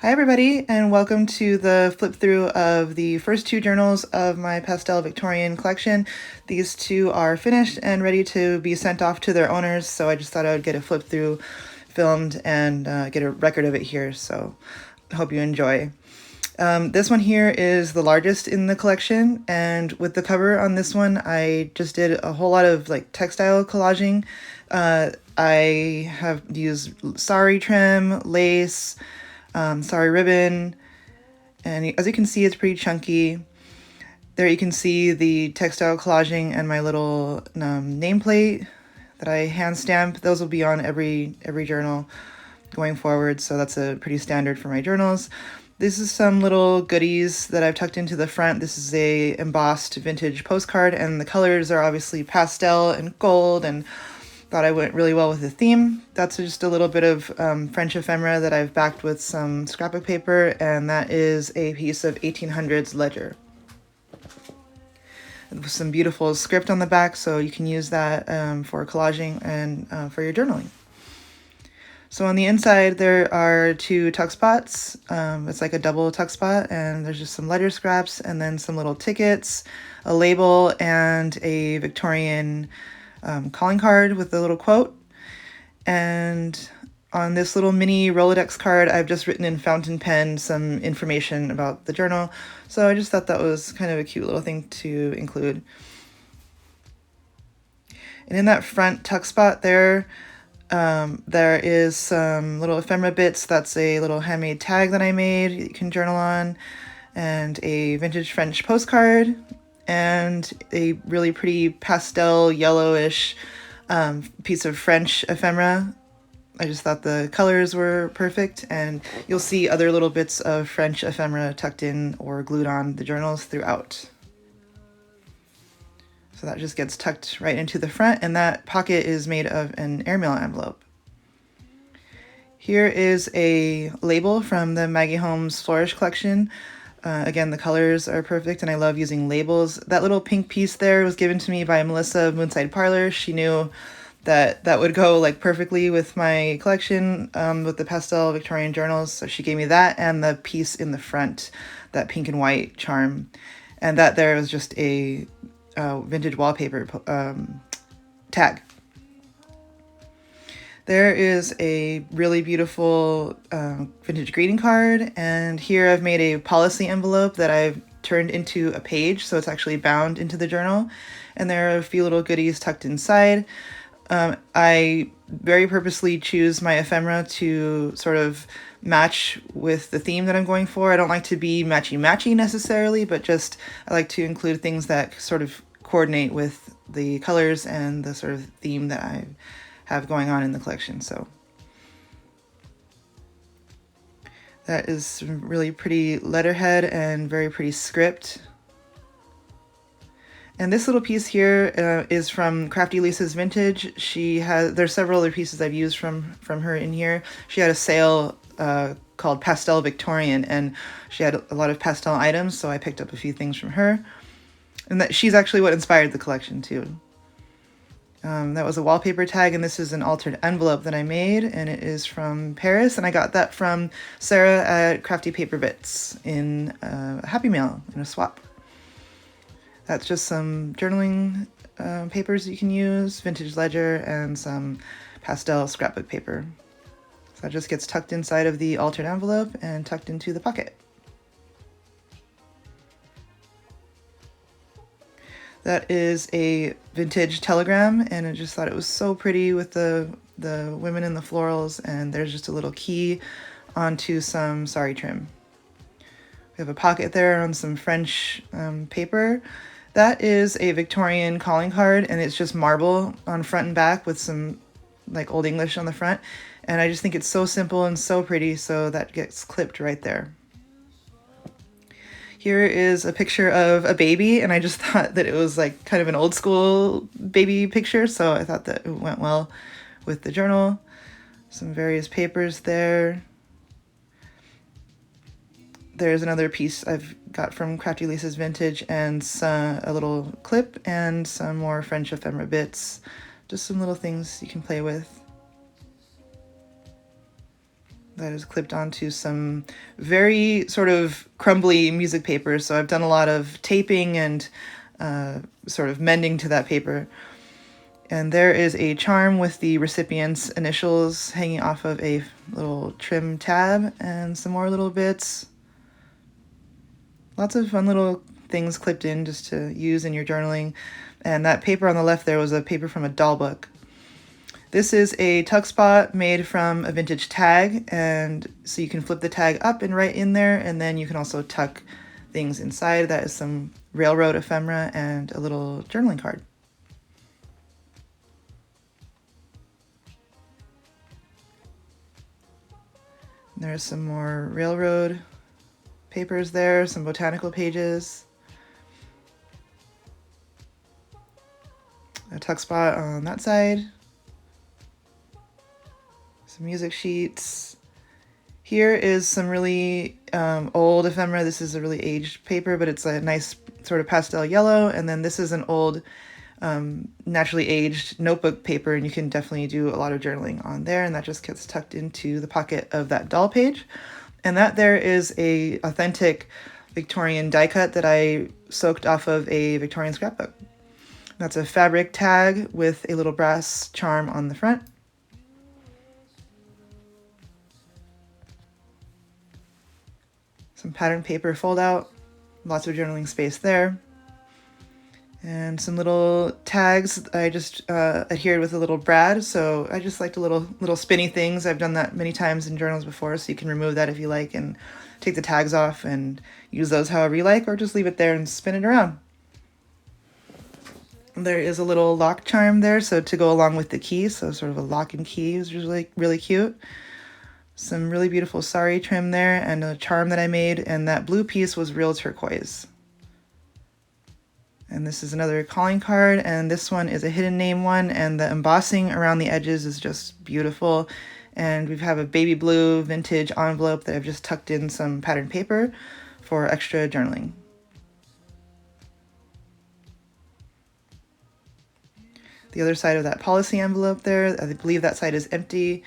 Hi everybody, and welcome to the flip through of the first two journals of my Pastel Victorian collection. These two are finished and ready to be sent off to their owners, so I just thought I would get a flip through filmed and get a record of it here, so I hope you enjoy. This one here is the largest in the collection, and with the cover on this one, I just did a whole lot of like textile collaging. I have used sari trim, lace, sari ribbon, and as you can see, it's pretty chunky. There you can see the textile collaging and my little nameplate that I hand stamp. Those will be on every journal going forward, so that's a pretty standard for my journals. This is some little goodies that I've tucked into the front. This is a embossed vintage postcard, and the colors are obviously pastel and gold, and thought I went really well with the theme. That's just a little bit of French ephemera that I've backed with some scrapbook paper, and that is a piece of 1800s ledger. With some beautiful script on the back, so you can use that for collaging and for your journaling. So on the inside, there are two tuck spots. It's like a double tuck spot, and there's just some ledger scraps, and then some little tickets, a label, and a Victorian calling card with a little quote. And on this little mini Rolodex card, I've just written in fountain pen some information about the journal. So I just thought that was kind of a cute little thing to include. And in that front tuck spot there is some little ephemera bits. That's a little handmade tag that I made you can journal on, and a vintage French postcard, and a really pretty pastel yellowish piece of French ephemera. I just thought the colors were perfect, and you'll see other little bits of French ephemera tucked in or glued on the journals throughout. So that just gets tucked right into the front, and that pocket is made of an airmail envelope. Here is a label from the Maggie Holmes Flourish collection. Again, the colors are perfect, and I love using labels. That little pink piece there was given to me by Melissa of Moonside Parlor. She knew that that would go like perfectly with my collection with the Pastel Victorian journals. So she gave me that and the piece in the front, that pink and white charm. And that there was just a vintage wallpaper tag. There is a really beautiful vintage greeting card, and here I've made a policy envelope that I've turned into a page, so it's actually bound into the journal, and there are a few little goodies tucked inside. I very purposely choose my ephemera to sort of match with the theme that I'm going for. I don't like to be matchy-matchy necessarily, but just I like to include things that sort of coordinate with the colors and the sort of theme that I have going on in the collection. So that is some really pretty letterhead and very pretty script. And this little piece here is from Crafty Lisa's Vintage. There's several other pieces I've used from her in here. She had a sale called Pastel Victorian, and she had a lot of pastel items, so I picked up a few things from her. And that she's actually what inspired the collection too. That was a wallpaper tag, and this is an altered envelope that I made, and it is from Paris, and I got that from Sarah at Crafty Paper Bits in a Happy Mail in a swap. That's just some journaling papers you can use, vintage ledger, and some pastel scrapbook paper. So that just gets tucked inside of the altered envelope and tucked into the pocket. That is a vintage telegram, and I just thought it was so pretty with the women in the florals, and there's just a little key onto some sari trim. We have a pocket there on some French paper. That is a Victorian calling card, and it's just marble on front and back with some like Old English on the front, and I just think it's so simple and so pretty, so that gets clipped right there. Here is a picture of a baby, and I just thought that it was like kind of an old school baby picture, so I thought that it went well with the journal. Some various papers there. There's another piece I've got from Crafty Lisa's Vintage, and a little clip and some more French ephemera bits. Just some little things you can play with. that is clipped onto some very sort of crumbly music paper. So I've done a lot of taping and sort of mending to that paper. And there is a charm with the recipient's initials hanging off of a little trim tab and some more little bits. Lots of fun little things clipped in just to use in your journaling. And that paper on the left there was a paper from a doll book. This is a tuck spot made from a vintage tag, and so you can flip the tag up and right in there, and then you can also tuck things inside. That is some railroad ephemera and a little journaling card. There's some more railroad papers there, some botanical pages. A tuck spot on that side. Some music sheets. Here is some really old ephemera. This is a really aged paper, but it's a nice sort of pastel yellow. And then this is an old naturally aged notebook paper, and you can definitely do a lot of journaling on there, and that just gets tucked into the pocket of that doll page. And that there is a authentic Victorian die cut that I soaked off of a Victorian scrapbook. That's a fabric tag with a little brass charm on the front. Some pattern paper fold out, lots of journaling space there. And some little tags I just adhered with a little brad, so I just liked little spinny things. I've done that many times in journals before, so you can remove that if you like and take the tags off and use those however you like, or just leave it there and spin it around. There is a little lock charm there, so to go along with the key, so sort of a lock and key is really, really cute. Some really beautiful sari trim there and a charm that I made, and that blue piece was real turquoise. And this is another calling card, and this one is a hidden name one, and the embossing around the edges is just beautiful. And we have a baby blue vintage envelope that I've just tucked in some pattern paper for extra journaling. The other side of that policy envelope there, I believe that side is empty.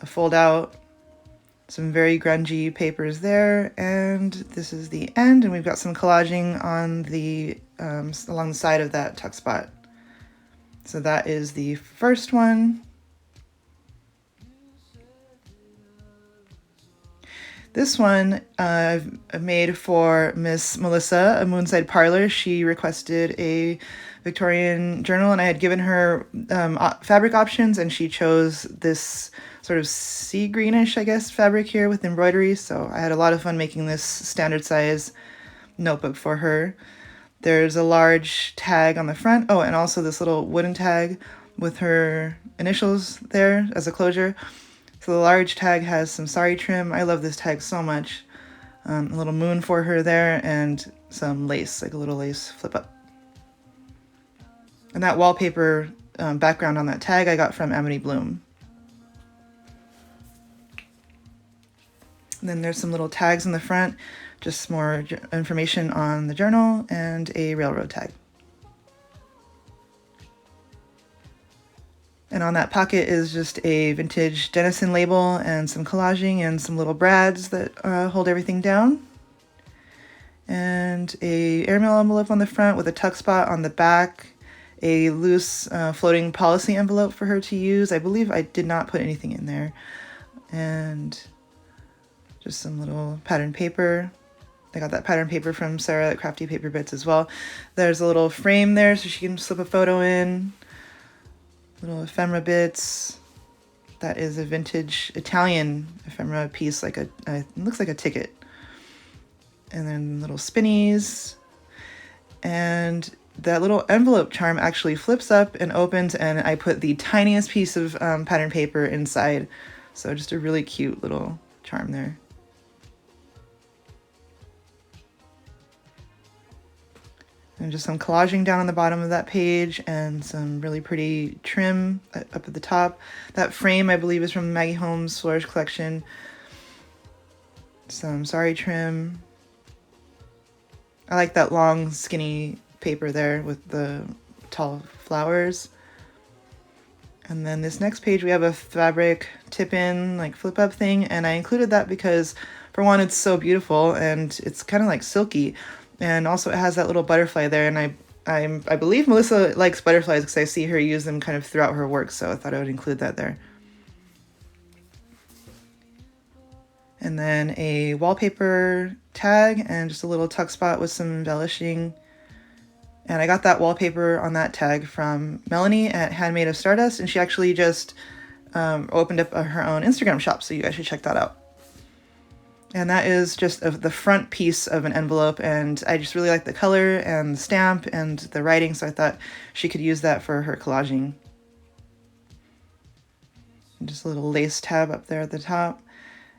A fold out. Some very grungy papers there, and this is the end, and we've got some collaging on the along the side of that tuck spot. So that is the first one. This one I've made for Miss Melissa of Moonside Parlor. She requested a Victorian journal, and I had given her fabric options, and she chose this sort of sea greenish, I guess, fabric here with embroidery. So I had a lot of fun making this standard size notebook for her. There's a large tag on the front. Oh, and also this little wooden tag with her initials there as a closure. So the large tag has some sari trim. I love this tag so much. A little moon for her there, and some lace, like a little lace flip up. And that wallpaper background on that tag I got from Amity Bloom. And then there's some little tags in the front, just more information on the journal, and a railroad tag. And on that pocket is just a vintage Denison label and some collaging and some little brads that hold everything down. And a airmail envelope on the front with a tuck spot on the back. A loose floating policy envelope for her to use. I believe I did not put anything in there. And just some little pattern paper. I got that pattern paper from Sarah at Crafty Paper Bits as well. There's a little frame there so she can slip a photo in. Little ephemera bits. That is a vintage Italian ephemera piece, like it looks like a ticket. And then little spinnies. And that little envelope charm actually flips up and opens, and I put the tiniest piece of pattern paper inside. So just a really cute little charm there. And just some collaging down on the bottom of that page, and some really pretty trim up at the top. That frame, I believe, is from Maggie Holmes' Flourish collection. Some sari trim. I like that long, skinny paper there with the tall flowers. And then this next page, we have a fabric tip-in, like flip-up thing, and I included that because, for one, it's so beautiful, and it's kind of like silky, and also it has that little butterfly there, and I believe Melissa likes butterflies because I see her use them kind of throughout her work, so I thought I would include that there. And then a wallpaper tag and just a little tuck spot with some embellishing. And I got that wallpaper on that tag from Melanie at Handmade of Stardust, and she actually just opened up her own Instagram shop, so you guys should check that out. And that is just the front piece of an envelope, and I just really like the color and the stamp and the writing, so I thought she could use that for her collaging. And just a little lace tab up there at the top,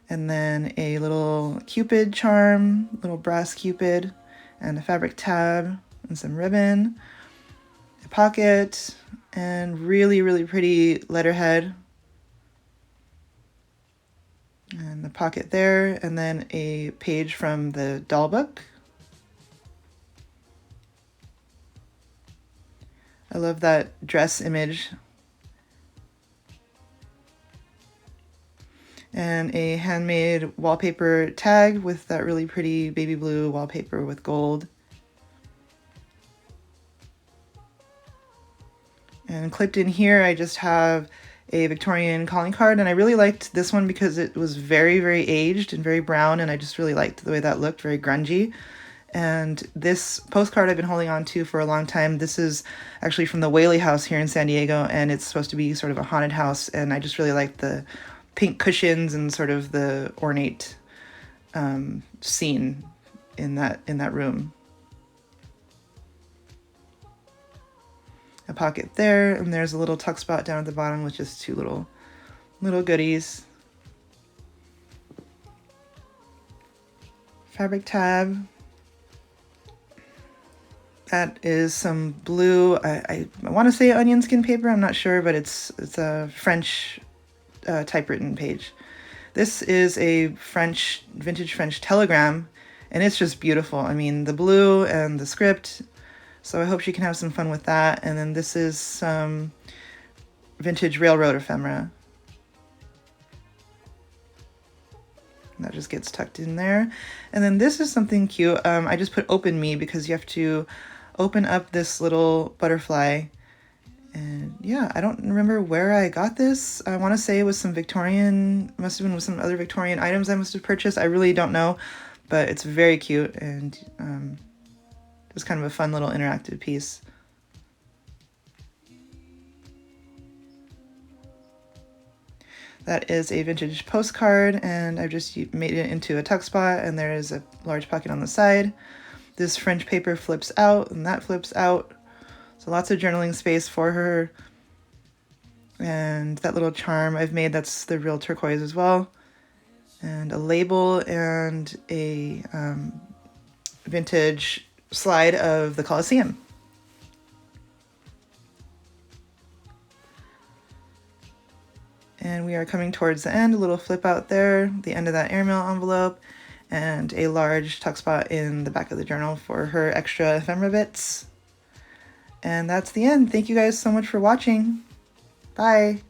and then a little Cupid charm, little brass Cupid, and a fabric tab, and some ribbon, a pocket, and really, really pretty letterhead. And the pocket there, and then a page from the doll book. I love that dress image. And a handmade wallpaper tag with that really pretty baby blue wallpaper with gold. And clipped in here, I just have a Victorian calling card, and I really liked this one because it was very, very aged and very brown, and I just really liked the way that looked, very grungy. And this postcard I've been holding on to for a long time. This is actually from the Whaley House here in San Diego, and it's supposed to be sort of a haunted house, and I just really liked the pink cushions and sort of the ornate scene in that room. A pocket there, and there's a little tuck spot down at the bottom with just two little goodies. Fabric tab. That is some blue, I want to say onion skin paper, I'm not sure, but it's a French typewritten page. This is a vintage French telegram, and it's just beautiful. I mean, the blue and the script. So I hope she can have some fun with that. And then this is some vintage railroad ephemera. And that just gets tucked in there. And then this is something cute. I just put open me because you have to open up this little butterfly. And yeah, I don't remember where I got this. I want to say it was some Victorian, must have been with some other Victorian items I must have purchased. I really don't know, but it's very cute, and it was kind of a fun little interactive piece. That is a vintage postcard, and I've just made it into a tuck spot, and there is a large pocket on the side. This French paper flips out, and that flips out. So lots of journaling space for her. And that little charm I've made, that's the real turquoise as well. And a label and a vintage slide of the Colosseum. And we are coming towards the end, a little flip out there, the end of that airmail envelope, and a large tuck spot in the back of the journal for her extra ephemera bits. And that's the end. Thank you guys so much for watching. Bye.